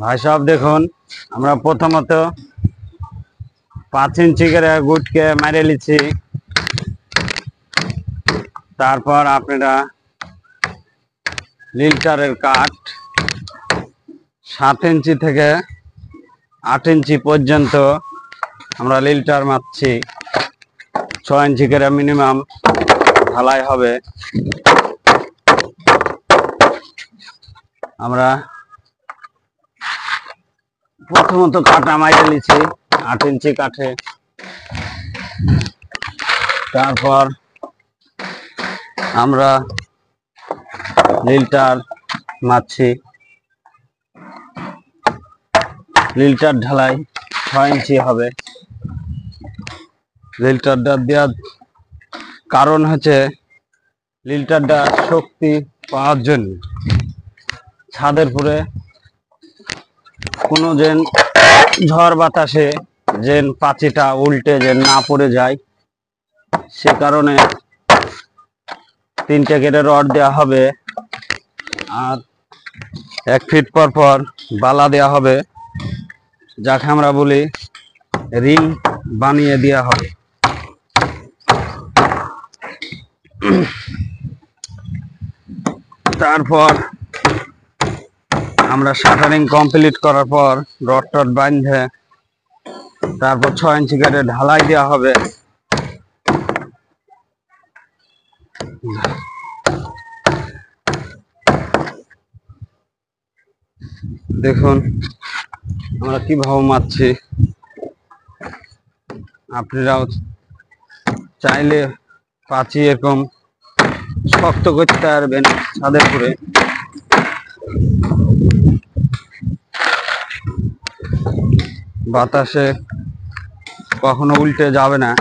ভাই সাহেব দেখুন, আমরা প্রথমত 5 ইঞ্চি করে গুটকে মেরে লিছি। তারপর আপনারা লিল্টারের কাঠ 7 ইঞ্চি থেকে 8 ইঞ্চি পর্যন্ত আমরা লিল্টার মারছি। 6 ইঞ্চি করে মিনিমাম ঢালাই হবে। আমরা প্রথমত কাটা মাইরে লিছি 8 ইঞ্চি কাঠে। তারপর আমরা লিল্টার মারছি। লিল্টার ঢালাই 6 ইঞ্চি হবে। লিল্টারটা দেওয়ার কারণ হচ্ছে লিল্টারটা শক্তি পাওয়ার জন্য ছাদের উপরে কোনো যেন ঝড় বাতাসে যেন পাচিটা উল্টে যেন না পড়ে যায়, সে কারণে 3টে কেটে রড দেওয়া হবে। আর 1 ফিট পর পর বালা দেওয়া হবে, যাকে আমরা বলি রিং বানিয়ে দেওয়া হবে। তারপর আমরা শাটারিং কমপ্লিট করার পর রড টড বাঁধে তারপর 6 ইঞ্চি করে ঢালাই দেওয়া হবে। দেখুন আমরা কিভাবে মারছি। আপনারাও চাইলে পাঁচি এরকম শক্ত করতে পারবেন ছাদের উপরে। বাতাসে কখনো উল্টে যাবে না।